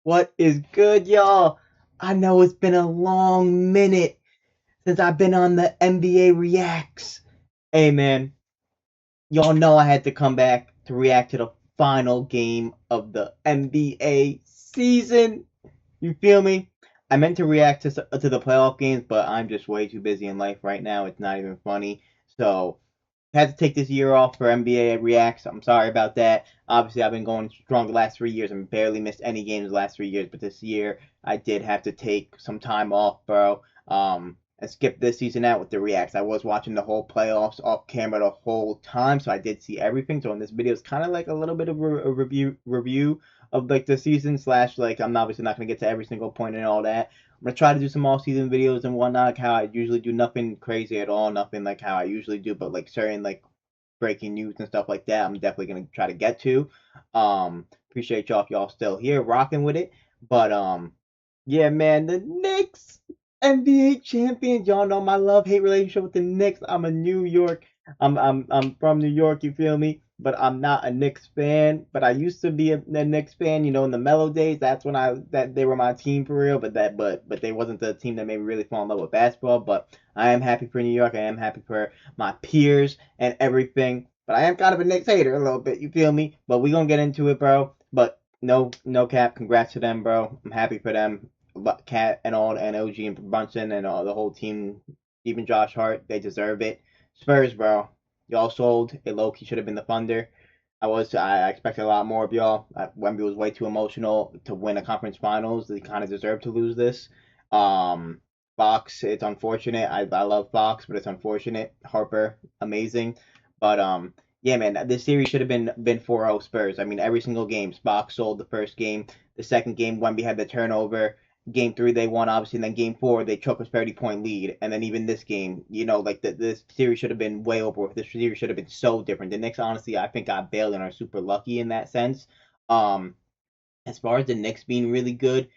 What is good, y'all? I know it's been a long minute since I've been on the NBA Reacts. Hey, man, y'all know I had to come back to react to the final game of the NBA season. You feel me? I meant to react to the playoff games, but I'm just way too busy in life right now. It's not even funny. So had to take this year off for NBA Reacts. I'm sorry about that. Obviously, I've been going strong the last 3 years and barely missed any games the last 3 years. But this year, I did have to take some time off, bro. And skip this season out with the reacts. I was watching the whole playoffs off camera the whole time, so I did see everything. So in this video, it's kind of like a little bit of a review of like the season slash like I'm obviously not gonna get to every single point and all that. I'm gonna try to do some all season videos and whatnot, like how I usually do. Nothing crazy at all, nothing like how I usually do, but like certain like breaking news and stuff like that, I'm definitely gonna try to get to. Appreciate y'all if y'all still here rocking with it. But yeah, man, the Knicks NBA champions. Y'all know my love hate relationship with the Knicks. I'm a New York. I'm from New York. You feel me? But I'm not a Knicks fan. But I used to be a Knicks fan. You know, in the mellow days, that's when that they were my team for real. But they wasn't the team that made me really fall in love with basketball. But I am happy for New York. I am happy for my peers and everything. But I am kind of a Knicks hater a little bit. You feel me? But we gonna get into it, bro. But no cap. Congrats to them, bro. I'm happy for them. Cat and all, and OG and Brunson and all the whole team, even Josh Hart, they deserve it. Spurs, bro, y'all sold. It low key should have been the Thunder. I expected a lot more of y'all. Wemby was way too emotional to win a conference finals. They kind of deserve to lose this. Um, Fox, it's unfortunate. I love Fox, but it's unfortunate. Harper, amazing, but yeah, man, this series should have been 4-0 Spurs. I mean, every single game, Fox sold the first game. The second game, Wemby had the turnover. Game three they won obviously, and then game four they took a 30-point lead, and then even this game, like this series should have been way over. This series should have been so different. The Knicks, honestly, I think got bailed and are super lucky in that sense. Um, as far as the Knicks being really good,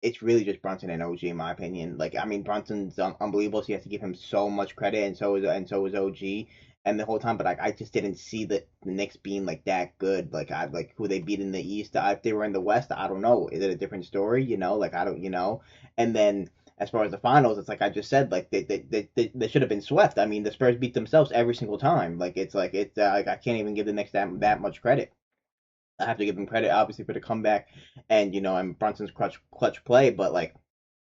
it's really just Brunson and OG in my opinion. Like I mean, Brunson's unbelievable. So you have to give him so much credit, and so is OG. And the whole time, but I just didn't see the Knicks being like that good. Like I like who they beat in the East. If they were in the West, I don't know. Is it a different story? Like I don't, And then as far as the finals, it's like I just said, like they should have been swept. I mean, the Spurs beat themselves every single time. It's like I can't even give the Knicks that much credit. I have to give him credit obviously for the comeback and and Brunson's clutch play, but like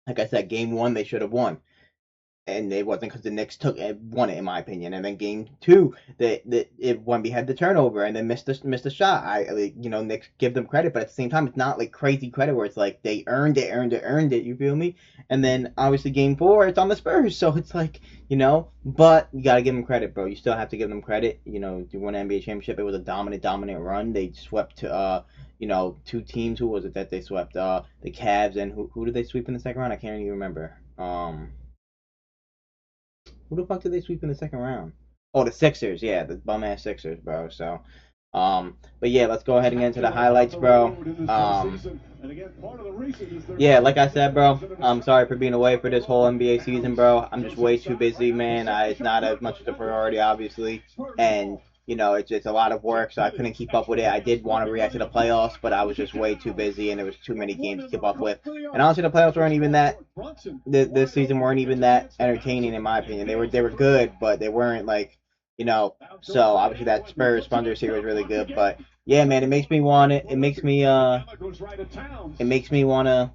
I said, game one they should have won, and it wasn't because the Knicks won it in my opinion. And then game two, Wemby had the turnover and then missed a shot. Knicks give them credit, but at the same time, it's not like crazy credit where it's like they earned it. You feel me? And then obviously game four, it's on the Spurs, so it's like but you gotta give them credit, bro. You still have to give them credit. You won an NBA championship. It was a dominant run. They swept two teams. Who was it that they swept? The Cavs, and who did they sweep in the second round? I can't even remember. Who the fuck did they sweep in the second round? Oh, the Sixers. Yeah, the bum ass Sixers, bro. So, but yeah, let's go ahead and get into the highlights, bro. Yeah, like I said, bro, I'm sorry for being away for this whole NBA season, bro. I'm just way too busy, man. It's not as much of a priority, obviously, and it's a lot of work, so I couldn't keep up with it. I did want to react to the playoffs, but I was just way too busy, and there was too many games to keep up with. And honestly, the playoffs weren't even that. This season weren't even that entertaining, in my opinion. They were good, but they weren't like. So obviously that Spurs Thunder series was really good, but yeah, man, it makes me want it. It makes me want to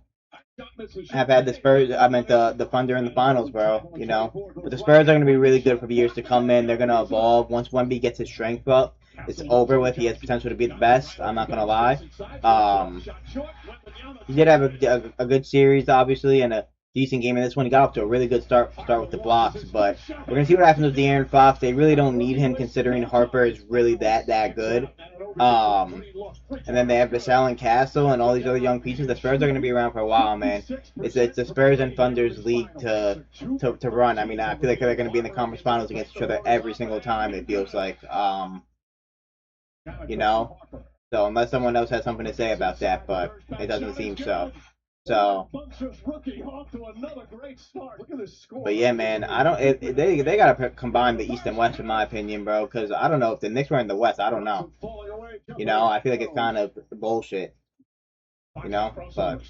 have had the Spurs. I meant the Thunder in the finals, bro. But the Spurs are going to be really good for the years to come. Man, they're going to evolve once Wemby gets his strength up. It's over with. He has potential to be the best. I'm not gonna lie. Um, he did have a good series, obviously, and a decent game in this one. He got off to a really good start with the blocks, but we're gonna see what happens with De'Aaron Fox. They really don't need him considering Harper is really that good. Um, and then they have Vassell and Castle and all these other young pieces. The Spurs are going to be around for a while, man. It's the Spurs and Thunder's league to run. I mean, I feel like they're going to be in the conference finals against each other every single time. It feels like, you know. So unless someone else has something to say about that, but it doesn't seem so. So, but yeah, man, I don't. They gotta combine the East and West, in my opinion, bro. Because I don't know if the Knicks were in the West. I don't know. I feel like it's kind of bullshit. you know, but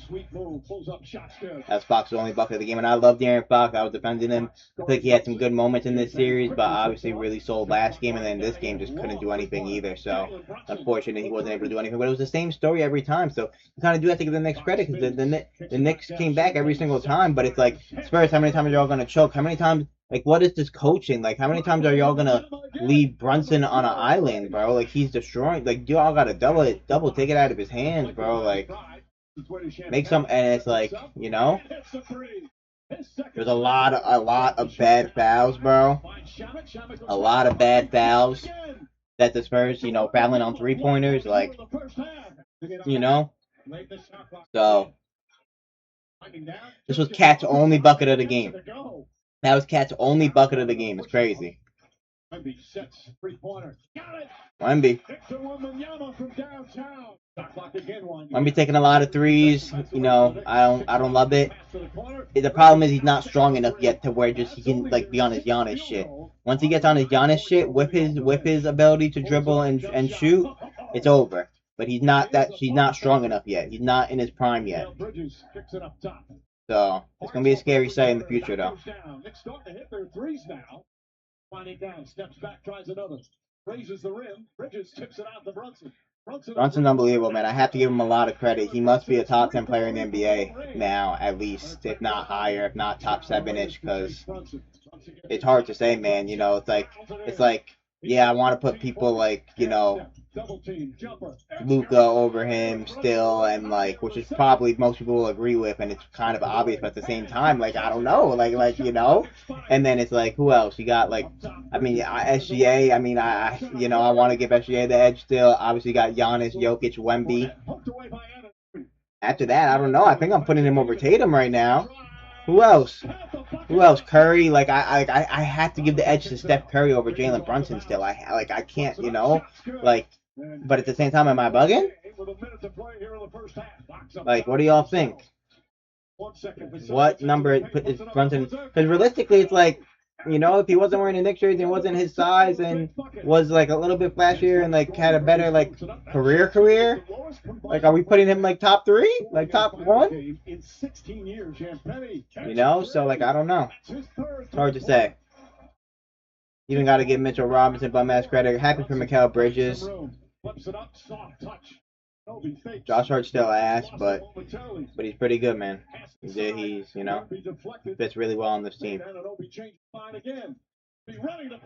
that's Fox's only bucket of the game, and I love De'Aaron Fox. I was defending him. I think he had some good moments in this series, but obviously really sold last game, and then this game just couldn't do anything either. So unfortunately, he wasn't able to do anything. But it was the same story every time. So you kind of do have to give the Knicks credit because the Knicks came back every single time. But it's like Spurs, how many times are y'all gonna choke? How many times? Like, what is this coaching? Like, how many times are y'all gonna leave Brunson on an island, bro? Like, he's destroying. Like, y'all gotta double take it out of his hands, bro. Like, make some, and it's like, you know, there's a lot of bad fouls, bro. A lot of bad fouls that the Spurs, you know, fouling on 3-pointers, like, you know. So this was Cat's only bucket of the game. That was Cat's only bucket of the game. It's crazy. Wemby. Wemby taking a lot of threes. You know, I don't love it. The problem is he's not strong enough yet to where just he can like be on his Giannis shit. Once he gets on his Giannis shit with his ability to dribble and shoot, it's over. But he's not strong enough yet. He's not in his prime yet. So it's gonna be a scary sight in the future, though. Winding down, steps back, tries another. Raises the rim. Bridges tips it out to Brunson. Brunson's unbelievable, man. I have to give him a lot of credit. He must be a top 10 player in the NBA now, at least, if not higher, if not top 7-ish, because it's hard to say, man. You know, it's like, yeah, I want to put people like, you know, Luka over him still, and like, which is probably most people will agree with, and it's kind of obvious, but at the same time, like, I don't know, like you know, and then it's like, who else? You got like, I mean, SGA. I mean, you know, I want to give SGA the edge still. Obviously, you got Giannis, Jokic, Wemby. After that, I don't know. I think I'm putting him over Tatum right now. Who else? Who else? Curry. Like I have to give the edge to Steph Curry over Jalen Brunson still. I can't, you know, like. But at the same time, am I bugging? Like, what do y'all think? What number is Brunson? Because realistically, it's like, you know, if he wasn't wearing a Knicks jersey and wasn't his size and was like a little bit flashier and like had a better like career, like, are we putting him like top 3, like top 1? You know, so like I don't know. It's hard to say. Even got to give Mitchell Robinson bum-ass credit. Happy for Mikal Bridges. Josh Hart's still ass, but he's pretty good, man. He's you know, fits really well on this team.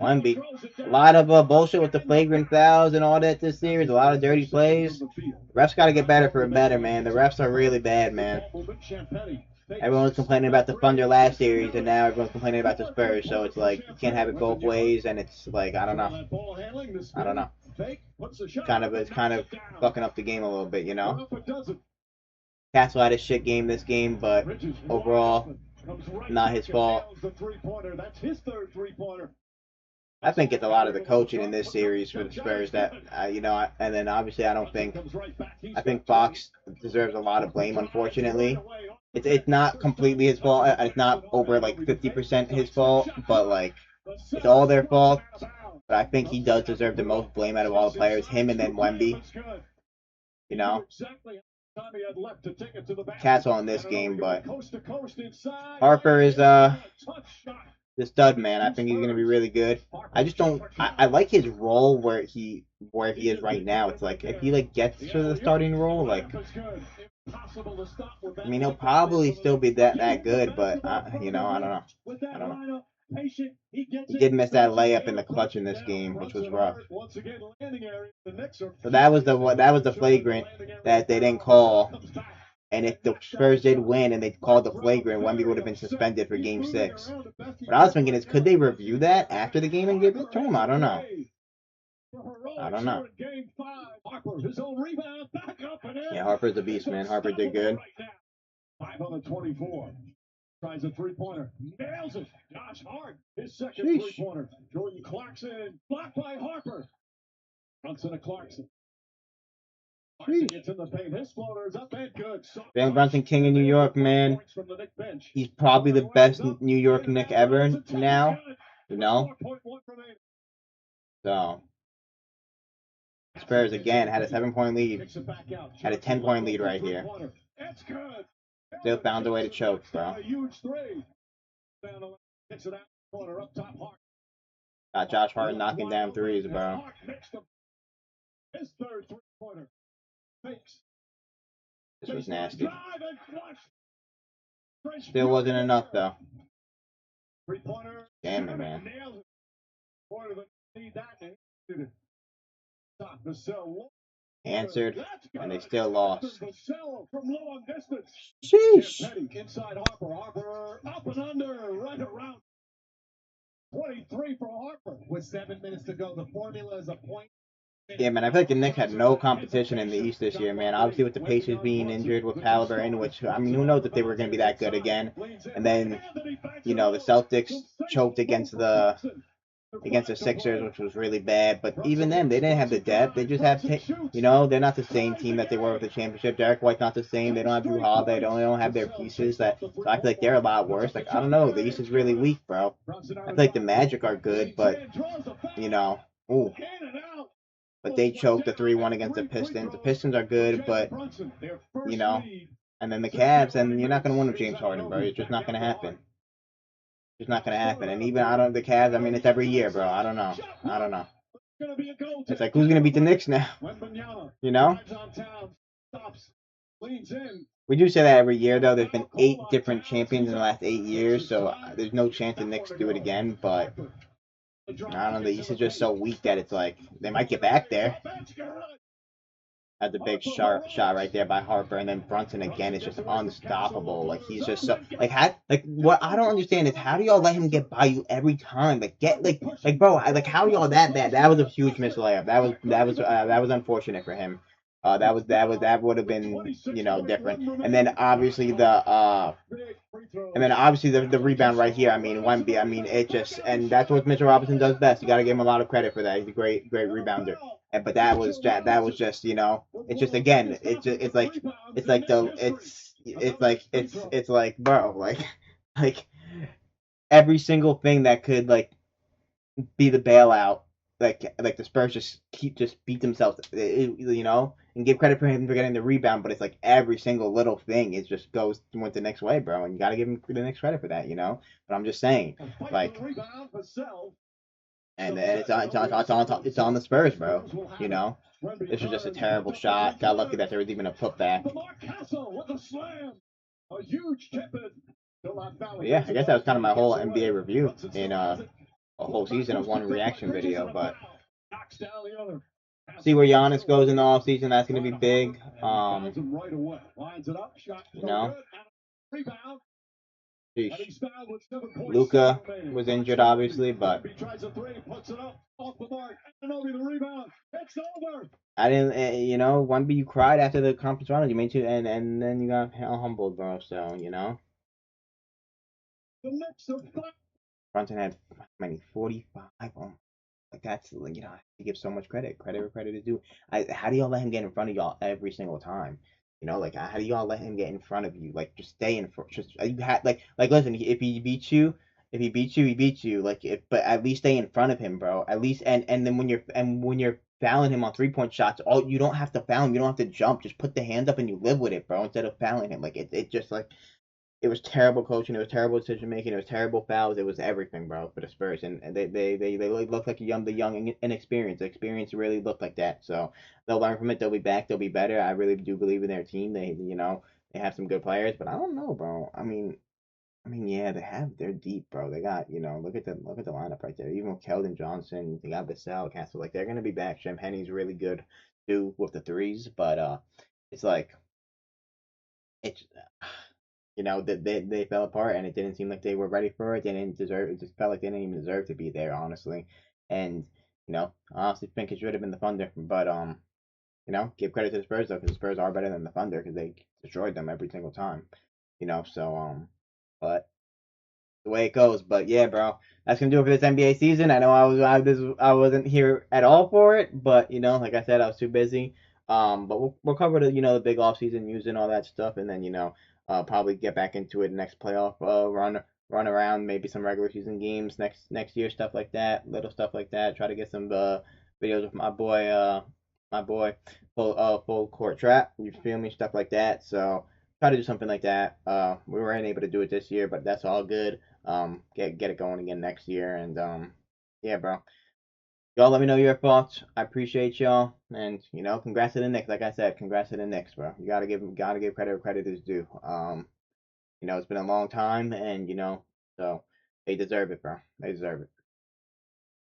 Wemby. A lot of bullshit with the flagrant fouls and all that this series. A lot of dirty plays. Refs got to get better for better, man. The refs are really bad, man. Everyone was complaining about the Thunder last series, and now everyone's complaining about the Spurs. So it's like you can't have it both ways, and it's like I don't know. It's kind of fucking up the game a little bit, you know. Castle had a shit game this game, but overall, not his fault. I think it's a lot of the coaching in this series for the Spurs that, you know, and then obviously I think Fox deserves a lot of blame, unfortunately. It's not completely his fault. It's not over like 50% his fault, but like it's all their fault. But I think he does deserve the most blame out of all the players, him and then Wemby. You know, Castle in this game, but Harper is the stud, man. I think he's gonna be really good. I just don't. I like his role where he is right now. It's like if he like gets to the starting role, like I mean, he'll probably still be that good, but you know, I don't know. He did miss that layup in the clutch in this game, which was rough. So that was the flagrant that they didn't call. And if the Spurs did win and they called the flagrant, Wemby would have been suspended for Game 6. What I was thinking is, could they review that after the game and give it to him? I don't know. Yeah, Harper's a beast, man. Harper did good. 5 on the 24. Tries a 3-pointer. Nails it. Josh Hart. His second 3-pointer. Jordan Clarkson. Blocked by Harper. Brunson to Clarkson. Gets in the paint. His floater is up and good. Jalen Brunson, king of New York, man. He's probably the best New York Knick ever now. You know? So. Spurs again had a 7-point lead, had a 10-point lead right here. Still found a way to choke, bro. Got Josh Hart knocking down threes, bro. This was nasty. Still wasn't enough, though. Damn it, man. Answered, and they still lost. Sheesh. Inside Harper. Harper up and under, right around 23 for Harper. With 7 minutes to go, the formula is a point. Yeah, man, I feel like the Knicks had no competition in the East this year, man. Obviously, with the Pacers being injured, with Halliburton, which, I mean, who knows if they were going to be that good again. And then, you know, the Celtics choked against the Sixers, which was really bad. But even then, they didn't have the depth. They just have, you know, they're not the same team that they were with the championship. Derek White's not the same. They don't have Drew Holiday. They don't have their pieces. So I feel like they're a lot worse. Like, I don't know. The East is really weak, bro. I feel like the Magic are good, but, you know, ooh. But they choked the 3-1 against the Pistons. The Pistons are good, but, you know, and then the Cavs, and you're not going to win with James Harden, bro. It's just not going to happen. It's not going to happen. And even out of the Cavs, I mean, it's every year, bro. I don't know. It's like, who's going to beat the Knicks now? You know? We do say that every year, though. There's been 8 different champions in the last 8 years, so there's no chance the Knicks do it again, but I don't know, the East is just so weak that it's like, they might get back there. That's a big shot right there by Harper, and then Brunson again is just unstoppable. Like, he's just so, like what I don't understand is, how do y'all let him get by you every time? Like, bro, how are y'all that bad? That was a huge missed layup. That was unfortunate for him. That would have been, you know, different. And then obviously the rebound right here. I mean, Wemby. I mean, it just, and that's what Mitchell Robinson does best. You got to give him a lot of credit for that. He's a great rebounder. But that was just, you know, it's just, again, it's like, bro, like every single thing that could, like, be the bailout, like the Spurs just beat themselves, you know, and give credit for him for getting the rebound, but it's like every single little thing it just went the next way, bro, and you got to give him the next credit for that, you know. But I'm just saying, like, and it's on the Spurs, bro, you know. This was just a terrible shot. Got lucky that there was even a putback. But yeah, I guess that was kind of my whole NBA review in a whole season of one reaction video. But see where Giannis goes in the offseason. That's going to be big. You know. Luka was injured, obviously, but I didn't. You know, Wemby, you cried after the conference finals. You made two, and then you got humbled, bro. So, you know. Brunson had how many? 45. Like, that's, you know, I give so much credit. Credit where credit is due. How do y'all let him get in front of y'all every single time? You know, like, how do y'all let him get in front of you? Like, just stay in front. Just, you had, like, listen, if he beats you, he beats you. Like, but at least stay in front of him, bro. At least, and then when you're fouling him on 3-point shots, you don't have to foul him. You don't have to jump. Just put the hands up and you live with it, bro. Instead of fouling him, like, it just, like, it was terrible coaching. It was terrible decision making. It was terrible fouls. It was everything, bro, for the Spurs. And they looked like the young and inexperienced. The experience really looked like that. So they'll learn from it. They'll be back. They'll be better. I really do believe in their team. They, you know, they have some good players, but I don't know, bro. I mean, yeah, they're deep, bro. They got, you know, look at the lineup right there. Even with Keldon Johnson, they got Vassell, Castle. Like, they're gonna be back. Shem Penny's really good too with the threes, but it's like, it's. You know, they fell apart, and it didn't seem like they were ready for it. They didn't deserve. It just felt like they didn't even deserve to be there, honestly. And, you know, I honestly think it should have been the Thunder. But you know, give credit to the Spurs, though, because the Spurs are better than the Thunder, because they destroyed them every single time. You know, so but the way it goes. But yeah, bro, that's gonna do it for this NBA season. I know I wasn't here at all for it, but, you know, like I said, I was too busy. But we'll cover the, you know, the big off season news and all that stuff, and then, you know, probably get back into it next playoff run around, maybe some regular season games next year, stuff like that, little stuff like that. Try to get some videos with my boy my boy, full court trap. You feel me? Stuff like that. So try to do something like that. We weren't able to do it this year, but that's all good. Get it going again next year, and yeah, bro. Y'all let me know your thoughts. I appreciate y'all, and congrats to the Knicks. Like I said, congrats to the Knicks, bro. You gotta give credit where credit is due. It's been a long time, and so they deserve it, bro. They deserve it.